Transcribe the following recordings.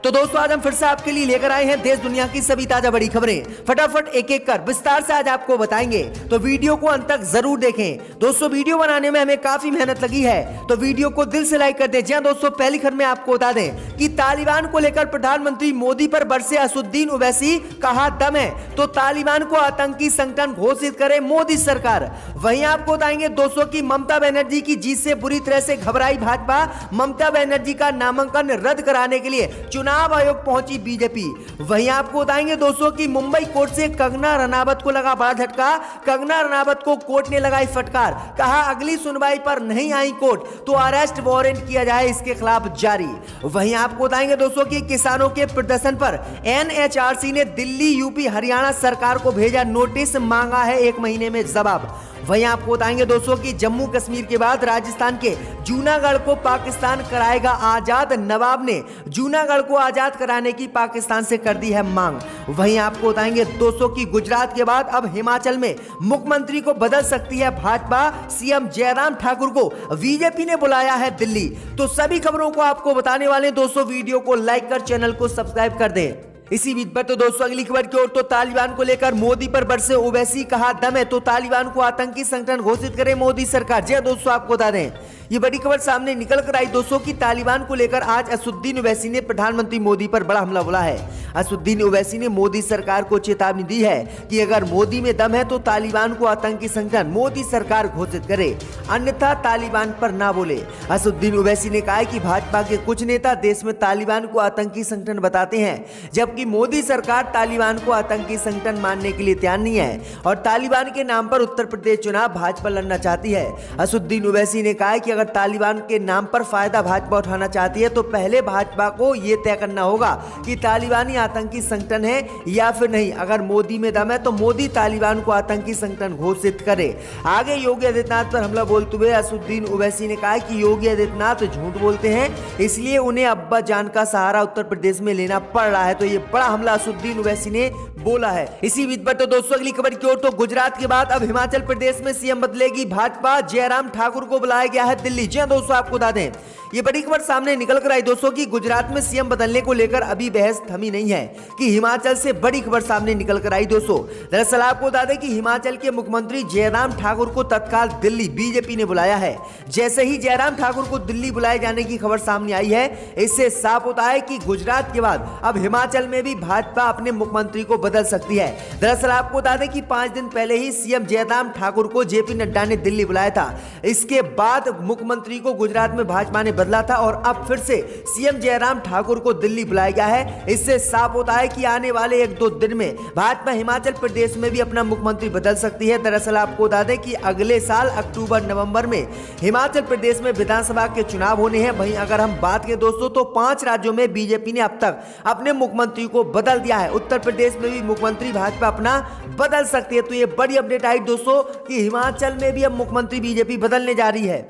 तो दोस्तों आज हम फिर से आपके लिए लेकर आए हैं देश दुनिया की सभी ताजा बड़ी खबरें। फटाफट एक एक कर विस्तार से आज आपको बताएंगे, तो वीडियो को अंत तक जरूर देखें। दोस्तों वीडियो बनाने में हमें काफी मेहनत लगी है, तो वीडियो को दिल से लाइक कर दें। जी दोस्तों, पहली खबर में आपको बता दें कि तालिबान को लेकर प्रधानमंत्री मोदी पर बरसे असदुद्दीन ओवैसी, कहा दम है तो तालिबान को आतंकी संगठन घोषित करे मोदी सरकार। वहीं आपको बताएंगे दोस्तों की ममता बनर्जी की जीत से बुरी तरह से घबराई भाजपा, ममता बनर्जी का नामांकन रद्द कराने के लिए चुनाव आयोग पहुंची बीजेपी। वहीं आपको बताएंगे दोस्तों की मुंबई कोर्ट से कंगना रनावत को लगा बड़ा झटका, कंगना रनावत को कोर्ट ने लगाई फटकार, कहा अगली सुनवाई पर नहीं आई कोर्ट तो अरेस्ट वारंट किया जाए इसके खिलाफ जारी। वहीं आपको बताएंगे दोस्तों की किसानों के प्रदर्शन पर एनएचआरसी ने दिल्ली, यूपी, हरियाणा सरकार को भेजा नोटिस, मांगा है 1 महीने में जवाब। वहीं आपको बताएंगे दोस्तों कि जम्मू कश्मीर के बाद राजस्थान के जूनागढ़ को पाकिस्तान कराएगा आजाद, नवाब ने जूनागढ़ को आजाद कराने की पाकिस्तान से कर दी है मांग। वहीं आपको बताएंगे दोस्तों कि गुजरात के बाद अब हिमाचल में मुख्यमंत्री को बदल सकती है भाजपा, सीएम जयराम ठाकुर को बीजेपी ने बुलाया है दिल्ली। तो सभी खबरों को आपको बताने वाले दोस्तों, वीडियो को लाइक कर चैनल को सब्सक्राइब कर दें। इसी बीच पर तो दोस्तों अगली खबर की ओर, तो तालिबान को लेकर मोदी पर बरसे ओवैसी, कहा दम है तो तालिबान को आतंकी संगठन घोषित करे मोदी सरकार। जी दोस्तों, आपको बता दें ये बड़ी खबर सामने निकल कर आई दोस्तों की तालिबान को लेकर आज असदुद्दीन ओवैसी ने प्रधानमंत्री मोदी पर बड़ा हमला बोला है। असदुद्दीन ओवैसी ने मोदी सरकार को चेतावनी दी है कि अगर मोदी में दम है तो तालिबान को आतंकी संगठन मोदी सरकार घोषित करे, अन्यथा तालिबान पर ना बोले। असदुद्दीन ओवैसी ने कहा कि भाजपा के कुछ नेता देश में तालिबान को आतंकी संगठन बताते हैं, जबकि मोदी सरकार तालिबान को आतंकी संगठन मानने के लिए तैयार नहीं है और तालिबान के नाम पर उत्तर प्रदेश चुनाव भाजपा लड़ना चाहती है। असदुद्दीन ओवैसी ने कहा कि अगर तालिबान के नाम पर फायदा भाजपा उठाना चाहती है तो पहले भाजपा को यह तय करना होगा कि तालिबान ही आतंकी संगठन है या फिर नहीं। अगर मोदी में दम है तो मोदी तालिबान को आतंकी संगठन घोषित करे। आगे योगी आदित्यनाथ पर हमला बोलते हुए असदुद्दीन ओवैसी ने कहा कि योगी आदित्यनाथ झूठ बोलते हैं, इसलिए उन्हें अब्बा जान का सहारा उत्तर प्रदेश में लेना पड़ रहा है। तो ये बड़ा हमला असदुद्दीन ओवैसी ने बोला है। इसी बीच पर तो दोस्तों अगली खबर की ओर, तो गुजरात के बाद अब हिमाचल प्रदेश में सीएम बदलेगी भाजपा, जयराम ठाकुर को बुलाया गया है दिल्ली। जी दोस्तों, आपको बता दें ये बड़ी खबर सामने निकल कर आई दोस्तों कि गुजरात में सीएम बदलने को लेकर अभी बहस थमी नहीं है कि हिमाचल से बड़ी खबर सामने निकल कर आई दोस्तों। दरअसल आपको बता दें कि हिमाचल के मुख्यमंत्री जयराम ठाकुर को तत्काल दिल्ली बीजेपी ने बुलाया है। जैसे ही जयराम ठाकुर को दिल्ली बुलाए जाने की खबर सामने आई है, इससे साफ होता है कि गुजरात के बाद अब हिमाचल में भी भाजपा अपने मुख्यमंत्री को बदल सकती है। दरअसल आपको बता दें कि 5 दिन पहले ही सीएम जयराम ठाकुर को जेपी नड्डा ने दिल्ली बुलाया था। इसके बाद मुख्यमंत्री को गुजरात में भाजपा ने बदला था और अब फिर से सीएम जयराम ठाकुर को दिल्ली बुलाया गया है। इससे साफ होता है कि आने वाले 1-2 दिन में भाजपा हिमाचल प्रदेश में भी अपना मुख्यमंत्री बदल सकती है। दरअसल आपको बता दें कि अगले साल अक्टूबर-नवंबर में हिमाचल प्रदेश में विधानसभा के चुनाव होने हैं। वहीं अगर हम बात करें दोस्तों तो 5 राज्यों में बीजेपी ने अब तक अपने मुख्यमंत्री को बदल दिया है। उत्तर प्रदेश में भी मुख्यमंत्री भाजपा अपना बदल सकती है। तो ये बड़ी अपडेट आई दोस्तों कि हिमाचल में भी अब मुख्यमंत्री बीजेपी बदलने जा रही है।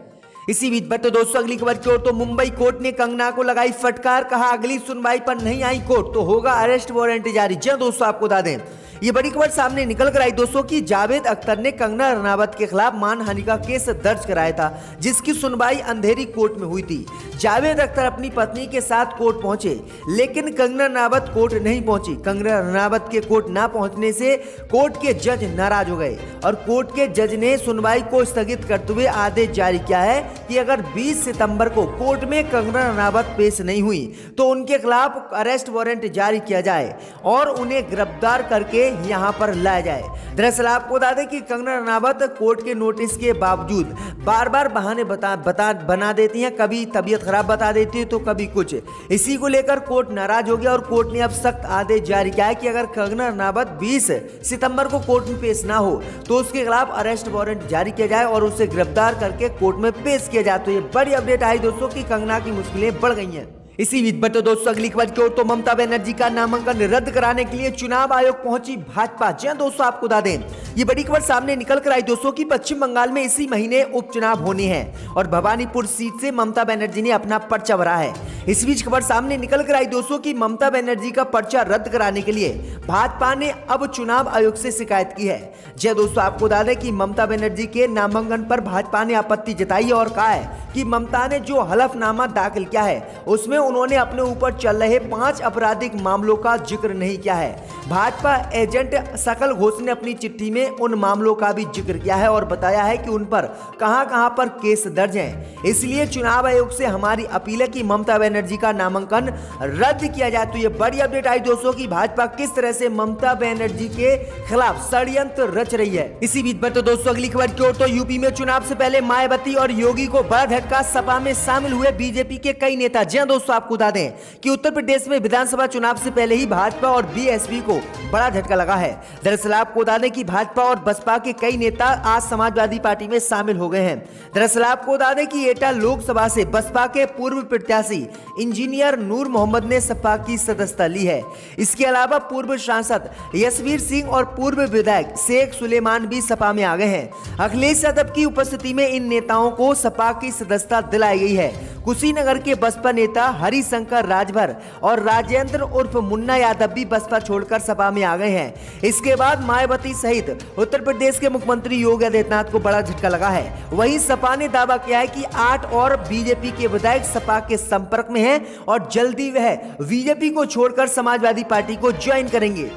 इसी बीच पर तो दोस्तों अगली खबर की ओर, तो मुंबई कोर्ट ने कंगना को लगाई फटकार, कहा अगली सुनवाई पर नहीं आई कोर्ट तो होगा अरेस्ट वारंट जारी। जी दोस्तों, आपको बता दें ये बड़ी खबर सामने निकल कर आई दोस्तों कि जावेद अख्तर ने कंगना रनावत के खिलाफ मानहानि का केस दर्ज कराया था, जिसकी सुनवाई अंधेरी कोर्ट में हुई थी। जावेद अख्तर अपनी पत्नी के साथ कोर्ट पहुंचे, लेकिन कंगना रनावत कोर्ट नहीं पहुंची। कंगना रनावत के कोर्ट ना पहुंचने से कोर्ट के जज नाराज हो गए और कोर्ट के जज ने सुनवाई को स्थगित करते हुए आदेश जारी किया है कि अगर 20 सितंबर को कोर्ट में कंगना रनावत पेश नहीं हुई तो उनके खिलाफ अरेस्ट वारंट जारी किया जाए और उन्हें गिरफ्तार करके यहां पर लाया जाए। दरअसल आपको बता दें कि कंगना रनावत कोर्ट के नोटिस के बावजूद बार-बार बहाने बना देती हैं, कभी तबीयत खराब बता देती है तो कभी कुछ। इसी को लेकर कोर्ट नाराज हो गया और कोर्ट ने अब सख्त आदेश जारी किया है कि अगर कंगना रनावत 20 सितंबर को कोर्ट में पेश ना हो तो उसके खिलाफ अरेस्ट वारंट जारी किया जाए और उसे गिरफ्तार करके कोर्ट में पेश किया जाए। तो ये बड़ी अपडेट आई दोस्तों कि कंगना की मुश्किलें बढ़ गई हैं। इसी बीच पर तो दोस्तों अगली खबर की ओर, तो ममता बनर्जी का नामांकन रद्द कराने के लिए चुनाव आयोग पहुंची भाजपा। जी दोस्तों, आपको बता दें ये बड़ी खबर सामने निकल कर आई दोस्तों कि पश्चिम बंगाल में इसी महीने उपचुनाव होने हैं और भवानीपुर सीट से ममता बनर्जी ने अपना पर्चा भरा है। इस बीच खबर सामने निकल कर आई दोस्तों कि ममता बनर्जी का पर्चा रद्द कराने के लिए भाजपा ने अब चुनाव आयोग से शिकायत की है। जी दोस्तों, आपको बता दें कि ममता बनर्जी के नामांकन पर भाजपा ने आपत्ति जताई और कहा है कि ममता ने जो हलफनामा दाखिल किया है उसमें उन्होंने अपने ऊपर चल रहे 5 आपराधिक मामलों का जिक्र नहीं किया है। भाजपा एजेंट सकल घोष ने अपनी चिट्ठी में उन मामलों का भी जिक्र किया है और बताया है कि उन पर कहां-कहां पर केस दर्ज हैं। इसलिए चुनाव आयोग से हमारी अपील है कि ममता बनर्जी का नामांकन रद्द किया जाए। तो ये बड़ी अपडेट आई दोस्तों कि भाजपा किस तरह से ममता बनर्जी के खिलाफ षड्यंत्र रच रही है। इसी बीच में तो दोस्तों अगली खबर की ओर तो यूपी में चुनाव से पहले मायावती और योगी को बड़ा झटका, सपा में शामिल हुए बीजेपी के कई नेता। जी दोस्तों, आपको बता दें कि उत्तर प्रदेश में विधानसभा चुनाव से पहले ही भाजपा और बीएसपी को बड़ा झटका लगा है। दरअसल आपको बता दें कि भाजपा और बसपा के कई नेता आज समाजवादी पार्टी में शामिल हो गए हैं। दरअसल आपको बता दें कि एटा लोकसभा से बसपा के पूर्व प्रत्याशी इंजीनियर नूर मोहम्मद ने सपा की सदस्यता ली है। इसके अलावा पूर्व सांसद यशवीर सिंह और पूर्व विधायक शेख सुलेमान भी सपा में आ गए हैं। अखिलेश यादव की उपस्थिति में इन नेताओं को सपा की सदस्यता दिलाई गई है। कुशीनगर के बसपा नेता हरिशंकर राजभर और राजेंद्र उर्फ मुन्ना यादव भी बसपा छोड़कर सपा में आ गए हैं। इसके बाद मायावती सहित उत्तर प्रदेश के मुख्यमंत्री योगी आदित्यनाथ को बड़ा झटका लगा है। वहीं सपा ने दावा किया है कि 8 और बीजेपी के विधायक सपा के संपर्क में हैं और जल्दी वह बीजेपी को छोड़कर समाजवादी पार्टी को ज्वाइन करेंगे।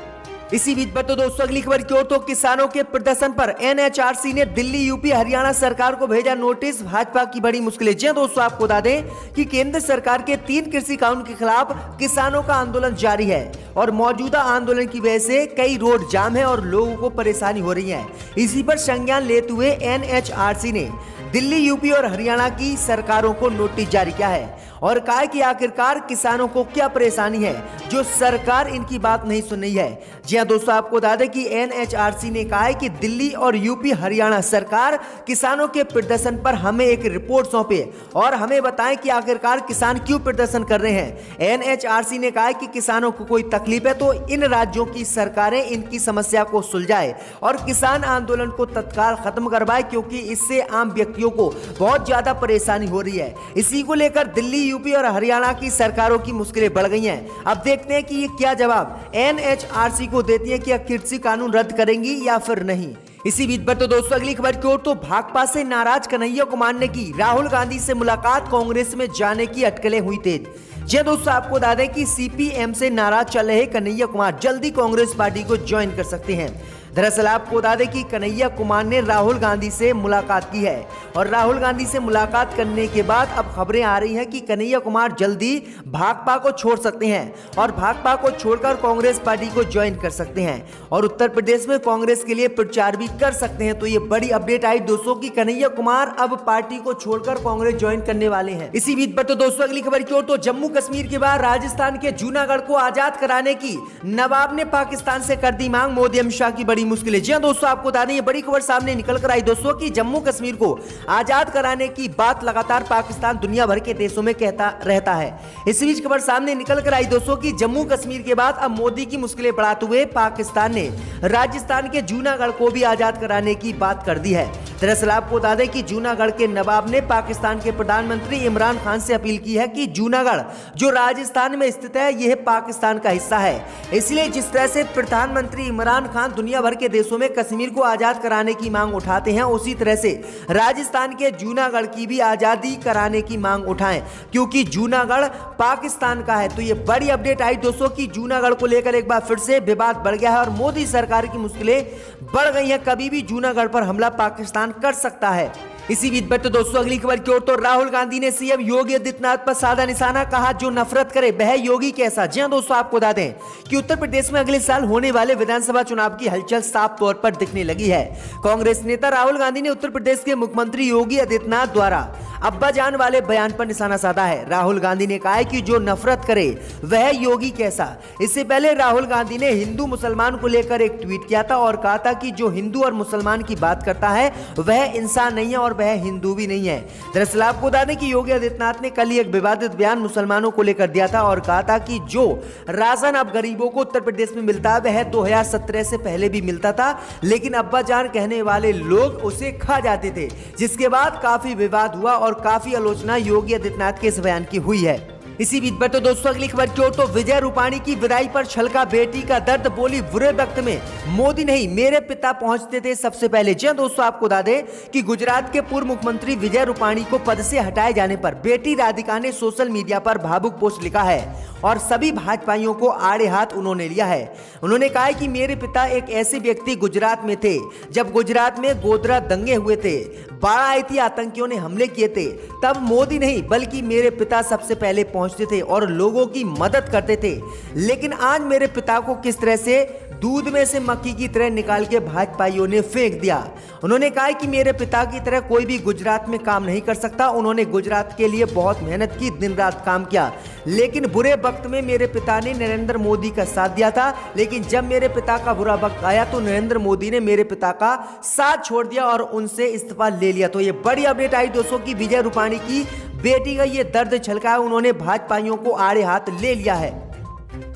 इसी बीच पर तो दोस्तों अगली खबर की ओर तो किसानों के प्रदर्शन पर एनएचआरसी ने दिल्ली, यूपी, हरियाणा सरकार को भेजा नोटिस, भाजपा की बड़ी मुश्किलें। जी दोस्तों, आपको बता दें कि केंद्र सरकार के 3 कृषि कानून के खिलाफ किसानों का आंदोलन जारी है और मौजूदा आंदोलन की वजह से कई रोड जाम है और लोगों को परेशानी हो रही है। इसी पर संज्ञान लेते हुए एनएचआरसी ने दिल्ली, यूपी और हरियाणा की सरकारों को नोटिस जारी किया है और कहा कि आखिरकार किसानों को क्या परेशानी है जो सरकार इनकी बात नहीं सुन रही है। जी हां दोस्तों, आपको बता दें कि एनएचआरसी ने कहा है कि दिल्ली और यूपी, हरियाणा सरकार किसानों के प्रदर्शन पर हमें एक रिपोर्ट सौंपे और हमें बताएं कि आखिरकार किसान क्यों प्रदर्शन कर रहे हैं। एनएचआरसी ने कहा है कि किसानों को कोई तकलीफ है तो इन राज्यों की सरकारें इनकी समस्या को सुलझाए और किसान आंदोलन को तत्काल खत्म करवाए, क्योंकि इससे आम व्यक्तियों को बहुत ज्यादा परेशानी हो रही है। इसी को लेकर दिल्ली, यूपी और हरियाणा की सरकारों की मुश्किलें बढ़ गई हैं। अब देखते हैं कि ये क्या जवाब एनएचआरसी को देती है कि कृषि कानून रद्द करेंगी या फिर नहीं। इसी बीच पर तो दोस्तों अगली खबर की ओर तो भाकपा से नाराज कन्हैया कुमार ने की राहुल गांधी से मुलाकात, कांग्रेस में जाने की अटकलें हुई तेज। जी दोस्तों, आपको बता दें कि सीपीएम से नाराज चल रहे कन्हैया कुमार जल्दी कांग्रेस पार्टी को ज्वाइन कर सकते हैं। दरअसल आपको बता दें कि कन्हैया कुमार ने राहुल गांधी से मुलाकात की है और राहुल गांधी से मुलाकात करने के बाद अब खबरें आ रही हैं कि कन्हैया कुमार जल्दी भाकपा को छोड़ सकते हैं और भाकपा को छोड़कर कांग्रेस पार्टी को ज्वाइन कर सकते हैं और उत्तर प्रदेश में कांग्रेस के लिए प्रचार भी कर सकते हैं। तो ये बड़ी अपडेट आई दोस्तों कि कन्हैया कुमार अब पार्टी को छोड़कर कांग्रेस ज्वाइन करने वाले हैं। इसी बीच पर तो दोस्तों अगली खबर की ओर तो जम्मू कश्मीर के बाद राजस्थान के जूनागढ़ को आजाद कराने की नवाब ने पाकिस्तान से कर दी मांग, मोदी अमित शाह की बड़ी मुश्किलें। जी हां दोस्तों, आपको बता दें ये बड़ी खबर सामने निकल कर आई दोस्तों कि जम्मू कश्मीर को आजाद कराने की बात लगातार पाकिस्तान दुनिया भर के देशों में कहता रहता है। इसी बीच खबर सामने निकल कर आई दोस्तों कि जम्मू कश्मीर के बाद अब मोदी की मुश्किलें बढ़ाते हुए पाकिस्तान ने राजस्थान के जूनागढ़ को भी आजाद कराने की बात कर दी है। दरअसल आपको बता दें कि जूनागढ़ के नवाब ने पाकिस्तान के प्रधानमंत्री इमरान खान से अपील की है कि जूनागढ़ जो राजस्थान में स्थित है यह पाकिस्तान का हिस्सा है। इसलिए जिस तरह से प्रधानमंत्री इमरान खान दुनिया भर के देशों में कश्मीर को आजाद कराने की मांग उठाते हैं, उसी तरह से राजस्थान के जूनागढ़ की भी आजादी कराने की मांग उठाएं, क्योंकि जूनागढ़ पाकिस्तान का है। तो ये बड़ी अपडेट आई दोस्तों कि जूनागढ़ को लेकर एक बार फिर से विवाद बढ़ गया है और मोदी सरकार की मुश्किलें बढ़ गई हैं। कभी भी जूनागढ़ पर हमला पाकिस्तान कर सकता है। इसी बीच पर तो दोस्तों अगली खबर की ओर तो राहुल गांधी ने सीएम योगी आदित्यनाथ पर साधा निशाना, कहा जो नफरत करे वह योगी कैसा। जी हां दोस्तों, आपको बता दें कि उत्तर प्रदेश में अगले साल होने वाले विधानसभा चुनाव की हलचल साफ तौर पर दिखने लगी है। कांग्रेस नेता राहुल गांधी ने उत्तर प्रदेश के मुख्यमंत्री योगी आदित्यनाथ द्वारा अब्बा जान वाले बयान पर निशाना साधा है। राहुल गांधी ने कहा है कि जो नफरत करे वह योगी कैसा। इससे पहले राहुल गांधी ने हिंदू मुसलमान को लेकर एक ट्वीट किया था और कहा था कि जो हिंदू और मुसलमान की बात करता है वह इंसान नहीं है और वह हिंदू भी नहीं है। दरअसल आपको बता दें कि योगी आदित्यनाथ ने कल ही एक विवादित बयान मुसलमानों को लेकर दिया था और कहा था कि जो राशन अब गरीबों को उत्तर प्रदेश में मिलता है वह 2017 से पहले भी मिलता था, लेकिन अब्बा जान कहने वाले लोग उसे खा जाते थे, जिसके बाद काफी विवाद हुआ और काफी आलोचना योगी आदित्यनाथ के इस बयान की हुई है। इसी बीच पर तो दोस्तों अगली खबर की ओर तो विजय रूपाणी की विदाई पर छलका बेटी का दर्द, बोली बुरे वक्त में मोदी नहीं मेरे पिता पहुंचते थे सबसे पहले। जी दोस्तों आपको बता दें कि गुजरात के पूर्व मुख्यमंत्री विजय रूपाणी को पद से हटाए जाने पर बेटी राधिका ने सोशल मीडिया पर भावुक पोस्ट लिखा है और सभी भाजपाइयों को आड़े हाथ उन्होंने लिया है। उन्होंने कहा है कि मेरे पिता एक ऐसे व्यक्ति गुजरात में थे जब गुजरात में गोधरा दंगे हुए थे, बाढ़ आई थी, आतंकियों ने हमले किए थे, तब मोदी नहीं बल्कि मेरे पिता सबसे पहले पहुंचते थे और लोगों की मदद करते थे। लेकिन आज मेरे पिता को किस तरह से दूध में से मक्खी की तरह निकाल के भाजपाइयों ने फेंक दिया। उन्होंने कहा कि मेरे पिता की तरह कोई भी गुजरात में काम नहीं कर सकता। उन्होंने गुजरात के लिए बहुत मेहनत की, दिन रात काम किया, लेकिन बुरे वक्त में मेरे पिता ने नरेंद्र मोदी का साथ दिया था। लेकिन जब मेरे पिता का बुरा वक्त आया तो नरेंद्र मोदी ने मेरे पिता का साथ छोड़ दिया और उनसे इस्तीफा ले लिया। तो ये बड़ी अपडेट आई दोस्तों की विजय रूपाणी की बेटी का ये दर्द छलका है, उन्होंने भाजपाइयों को आड़े हाथ ले लिया है।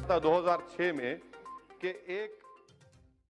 2006 में कि एक